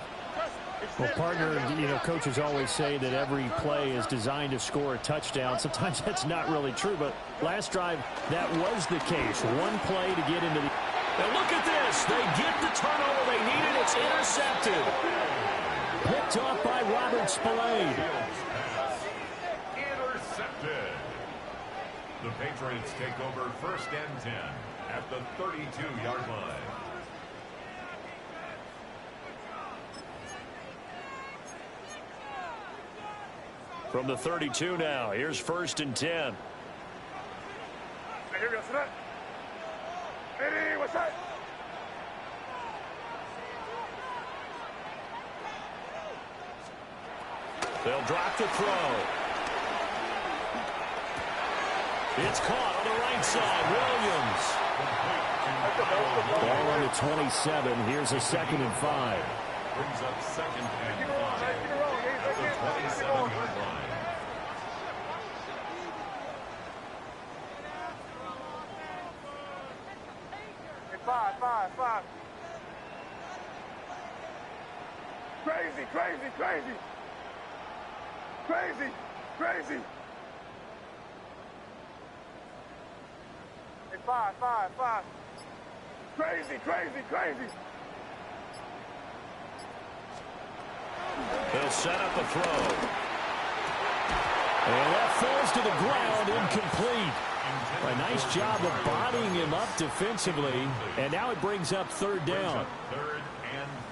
Well, partner, coaches always say that every play is designed to score a touchdown. Sometimes that's not really true, but last drive, that was the case. One play to get into the... And look at this. They get the turnover they needed. It's intercepted. Picked off by Robert Spillane. Intercepted. The Patriots take over 1st and 10 at the 32-yard line. From the 32 now, here's 1st and 10. Here we go, set up. Ready, what's that? They'll drop the throw. It's caught on the right side. Williams. Ball on the 27. Here's a 2nd and 5. Brings up 2nd and 5 at the 27-yard line. Five. Crazy. Hey, five. Crazy. They'll set up a throw. And that falls to the ground, incomplete. A nice job of bodying him up defensively, and now it brings up 3rd down.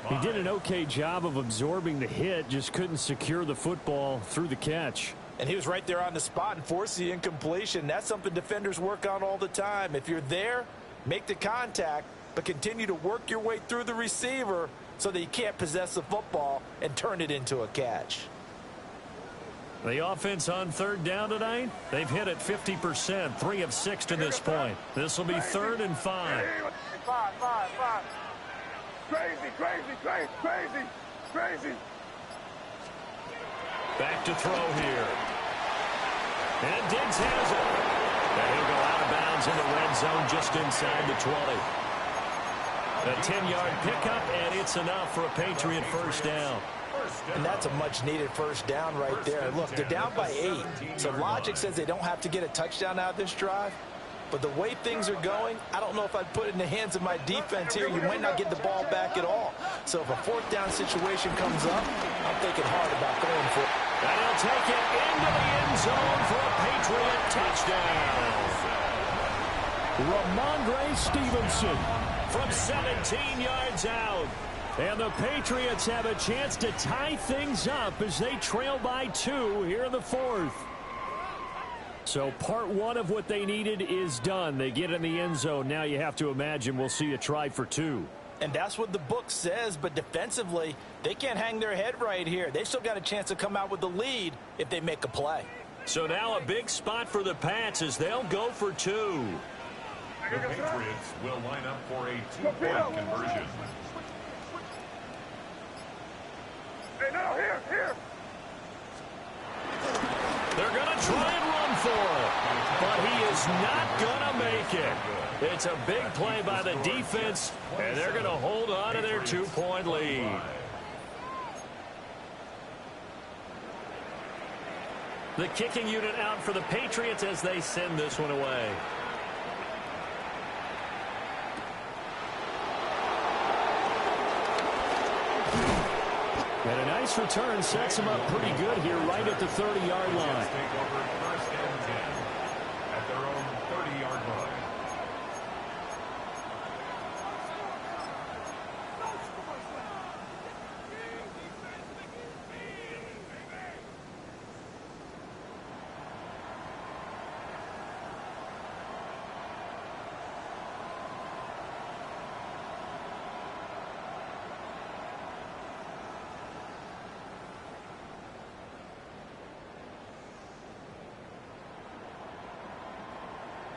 He did an okay job of absorbing the hit, just couldn't secure the football through the catch. And he was right there on the spot and forced the incompletion. That's something defenders work on all the time. If you're there, make the contact, but continue to work your way through the receiver so that you can't possess the football and turn it into a catch. The offense on 3rd down tonight, they've hit it 50%, 3 of 6 to this point. This will be 3rd and 5. Five. Crazy. Back to throw here. And Diggs has it. And he'll go out of bounds in the red zone just inside the 20. A 10-yard pickup, and it's enough for a Patriot 1st down. And that's a much-needed 1st down right there. Look, they're down by 8. So logic says they don't have to get a touchdown out of this drive. But the way things are going, I don't know if I'd put it in the hands of my defense here. You might not get the ball back at all. So if a fourth down situation comes up, I'm thinking hard about going for it. And he'll take it into the end zone for a Patriot touchdown. Ramondre Stevenson From 17 yards out. And the Patriots have a chance to tie things up as they trail by 2 here in the fourth. So part one of what they needed is done. They get in the end zone. Now you have to imagine we'll see a try for 2. And that's what the book says, but defensively, they can't hang their head right here. They've still got a chance to come out with the lead if they make a play. So now a big spot for the Pats as they'll go for 2. The Patriots will line up for a 2-point conversion. Hey, now, here. They're going to try and run for it, but he is not going to make it. It's a big play by the defense, and they're going to hold on to their 2-point lead. The kicking unit out for the Patriots as they send this one away. And a nice return sets him up pretty good here right at the 30-yard line. Take over first and 10 at their own 30-yard line.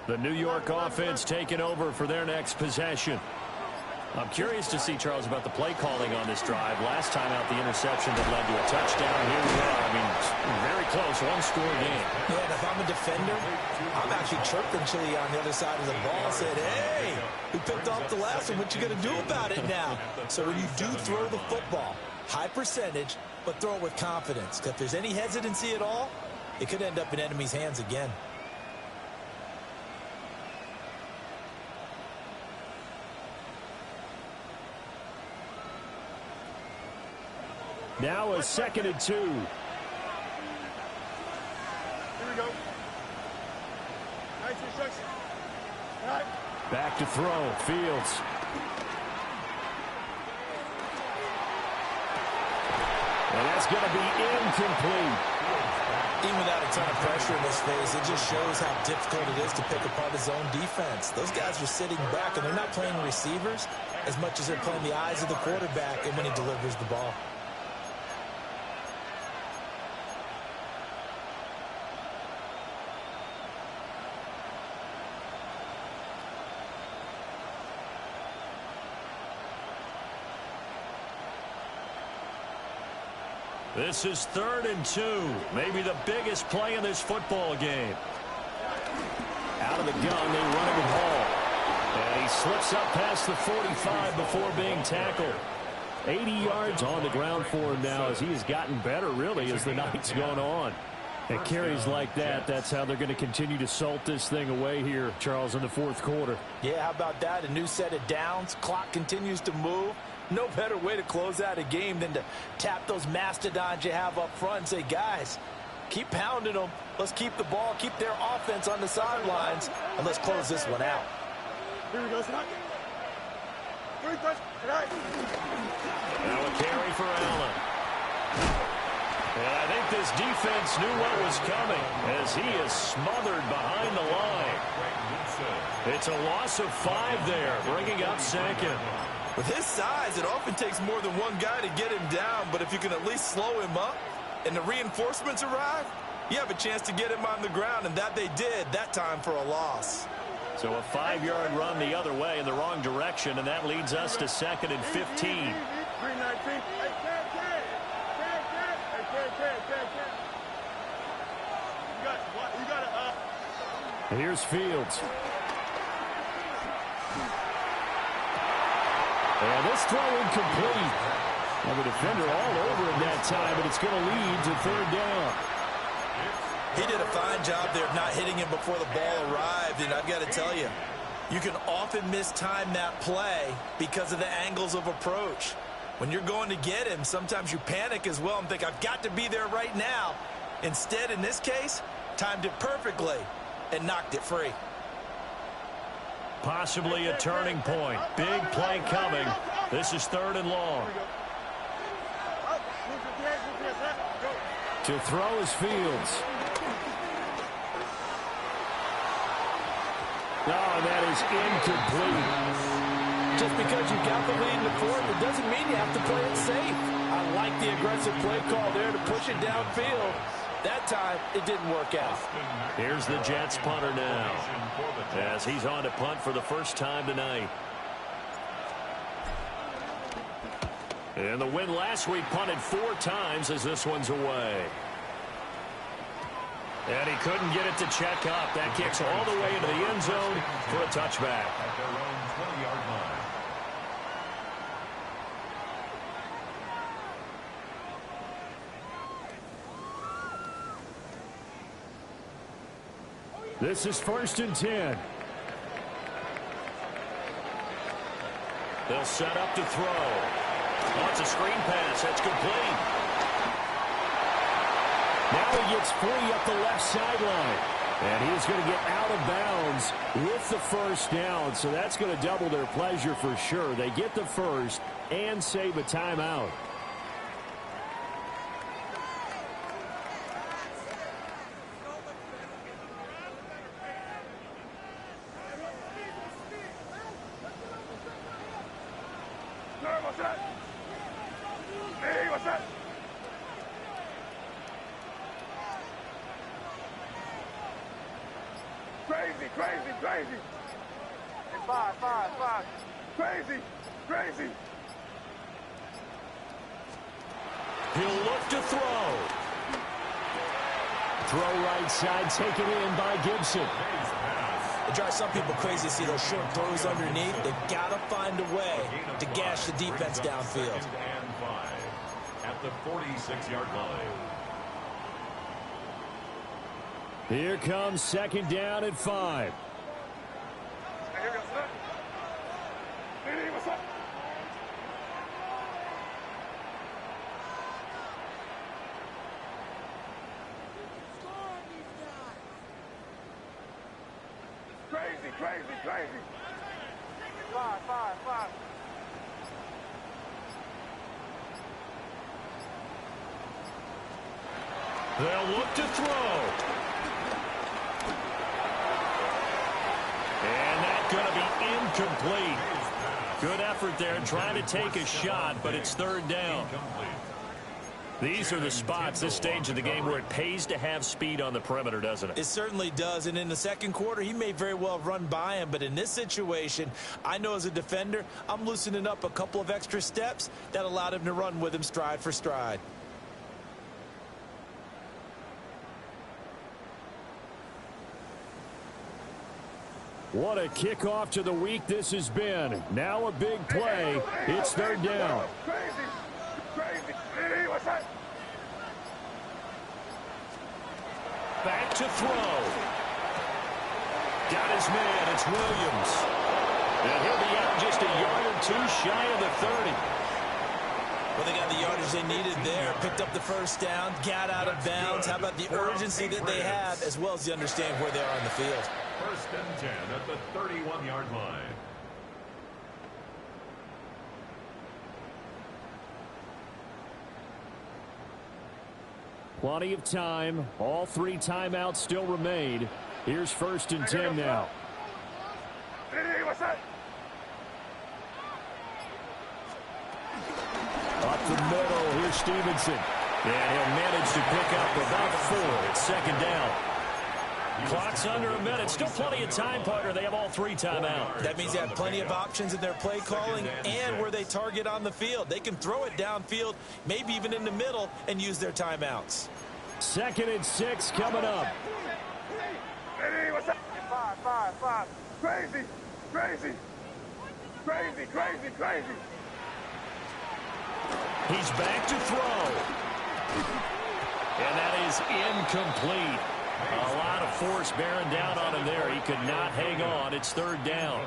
The New York offense taking over for their next possession. I'm curious to see, Charles, about the play calling on this drive. Last time out, the interception that led to a touchdown. Here we are. I mean, very close, one-score game. Yeah, and if I'm a defender, I'm actually chirping Chili on the other side of the ball. Said, hey, we picked off the last one. What you going to do about it now? So when you do throw the football, high percentage, but throw it with confidence. Because if there's any hesitancy at all, it could end up in enemy's hands again. Now a 2nd and 2. Here we go. Nice instruction. All right. Back to throw. Fields. And that's going to be incomplete. Even without a ton of pressure in his face, it just shows how difficult it is to pick apart his own defense. Those guys are sitting back, and they're not playing receivers as much as they're playing the eyes of the quarterback and when he delivers the ball. This is 3rd and 2. Maybe the biggest play in this football game. Out of the gun, they run it with Hall. And he slips up past the 45 before being tackled. 80 yards on the ground for him now as he has gotten better, really, as the night's gone on. And carries like that, that's how they're going to continue to salt this thing away here, Charles, in the fourth quarter. Yeah, how about that? A new set of downs. Clock continues to move. No better way to close out a game than to tap those mastodons you have up front and say, guys, keep pounding them. Let's keep the ball, keep their offense on the sidelines, and let's close this one out. Here we go, son. 3 touch. Right. Now a carry for Allen. And I think this defense knew what was coming as he is smothered behind the line. It's a loss of 5 there, bringing up 2nd. With his size, it often takes more than one guy to get him down, but if you can at least slow him up and the reinforcements arrive, you have a chance to get him on the ground, and that they did that time for a loss. So a 5-yard run the other way in the wrong direction, and that leads us to 2nd and 15. 319. Hey, can. You got it. Here's Fields. And this throw incomplete. And the defender all over him that time, but it's going to lead to 3rd down. He did a fine job there of not hitting him before the ball arrived, and I've got to tell you, you can often mistime that play because of the angles of approach. When you're going to get him, sometimes you panic as well and think, I've got to be there right now. Instead, in this case, timed it perfectly and knocked it free. Possibly a turning point. Big play coming. This is 3rd and long. To throw is Fields. Oh, and that is incomplete. Just because you've got the lead in the fourth, it doesn't mean you have to play it safe. I like the aggressive play call there to push it downfield. That time, it didn't work out. Here's the Jets punter now, as he's on to punt for the first time tonight. And the win last week, punted 4 times as this one's away. And he couldn't get it to check up. That kicks all the way into the end zone for a touchback. At their own 20-yard line. This is 1st and 10. They'll set up to throw. Oh, it's a screen pass. That's complete. Now he gets free up the left sideline. And he's going to get out of bounds with the first down. So that's going to double their pleasure for sure. They get the first and save a timeout. Crazy. Hey, five. Crazy. He'll look to throw. Throw right side, taken in by Gibson. It drives some people crazy to see those short throws underneath. They've got to find a way to gash the defense downfield. 2nd and 5 at the 46-yard line. Here comes 2nd down and 5. What's up? Crazy. 5. They'll look to throw. And that's going to be incomplete. Good effort there trying to take a shot, but it's 3rd down. These are the spots, this stage of the game, where it pays to have speed on the perimeter, doesn't it? It certainly does, and in the second quarter, he may very well run by him, but in this situation, I know as a defender, I'm loosening up a couple of extra steps that allowed him to run with him stride for stride. What a kickoff to the week this has been. Now a big play. It's 3rd down. Crazy. Hey, what's that? Back to throw. Got his man. It's Williams. And he'll be out just a yard or 2 shy of the 30. Well, they got the yardage they needed there. Picked up the first down. Got out of bounds. How about the urgency that they have, as well as the understanding where they are on the field. 1st and 10 at the 31-yard line. Plenty of time. All 3 timeouts still remain. Here's 1st and 10 now. Hey, what's that? Up the middle. Here's Stevenson. And he'll manage to pick up about 4. It's 2nd down. Clock's under a minute. Still plenty of time, partner. They have all 3 timeouts. That means they have plenty of options in their play calling and where they target on the field. They can throw it downfield, maybe even in the middle, and use their timeouts. 2nd and 6 coming up. Hey, what's up? 5. Crazy. He's back to throw. And that is incomplete. A lot of force bearing down on him there. He could not hang on. It's third down.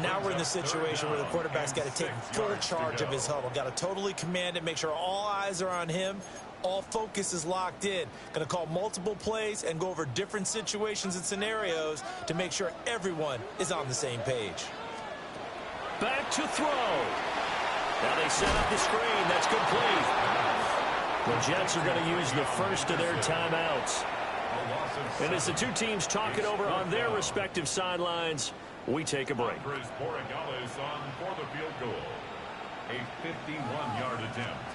Now we're in the situation where the quarterback's got to take full charge of his huddle. Got to totally command it, make sure all eyes are on him. All focus is locked in. Going to call multiple plays and go over different situations and scenarios to make sure everyone is on the same page. Back to throw. Now they set up the screen. That's complete. The Jets are going to use the first of their timeouts. And as the two teams talk it over on their respective sidelines, we take a break. On for the field goal. A 51-yard attempt.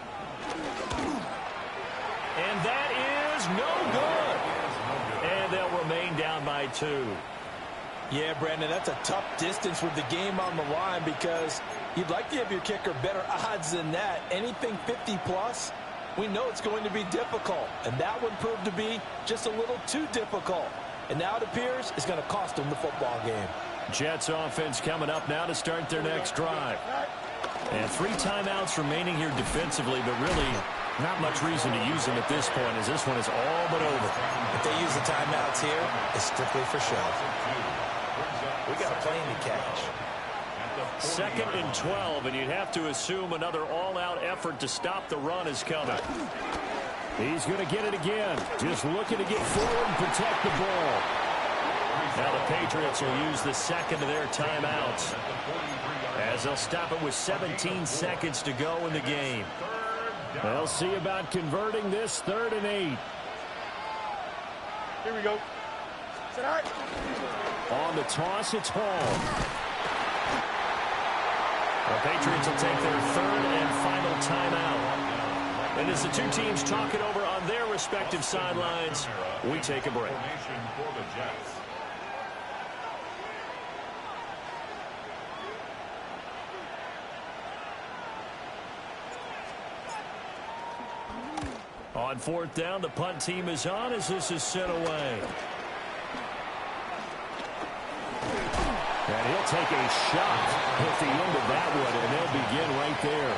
And that is no good. And they'll remain down by 2. Yeah, Brandon, that's a tough distance with the game on the line because you'd like to give your kicker better odds than that. Anything 50-plus, we know it's going to be difficult. And that one proved to be just a little too difficult. And now it appears it's going to cost them the football game. Jets offense coming up now to start their next drive. And 3 timeouts remaining here defensively, but really not much reason to use them at this point as this one is all but over. If they use the timeouts here, it's strictly for show. We got a plane to catch. 2nd and 12, and you'd have to assume another all-out effort to stop the run is coming. He's going to get it again. Just looking to get forward and protect the ball. Now the Patriots will use the second of their timeouts as they'll stop it with 17 seconds to go in the game. They'll see about converting this 3rd and 8. Here we go. Tonight. On the toss, it's Hall. The Patriots will take their 3rd and final timeout. And as the two teams talk it over on their respective sidelines, we take a break. On 4th down, the punt team is on as this is sent away. And he'll take a shot at the end of that one, and they'll begin right there.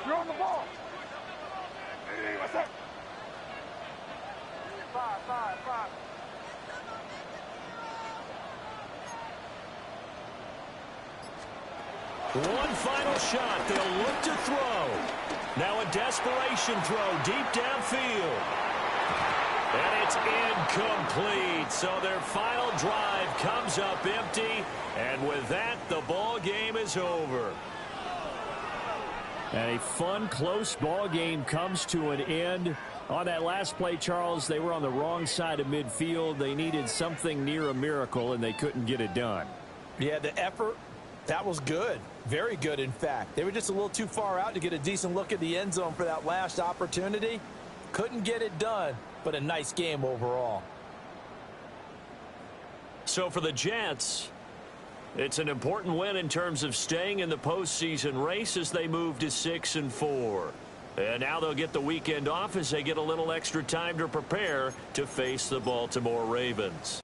You're on the ball. Hey, what's up? 5. One final shot. They'll look to throw. Now a desperation throw deep downfield. And it's incomplete. So their final drive comes up empty. And with that, the ball game is over. And a fun, close ball game comes to an end. On that last play, Charles, they were on the wrong side of midfield. They needed something near a miracle, and they couldn't get it done. Yeah, the effort, that was good. Very good, in fact. They were just a little too far out to get a decent look at the end zone for that last opportunity. Couldn't get it done, but a nice game overall. So for the Jets, it's an important win in terms of staying in the postseason race as they move to 6-4. And now they'll get the weekend off as they get a little extra time to prepare to face the Baltimore Ravens.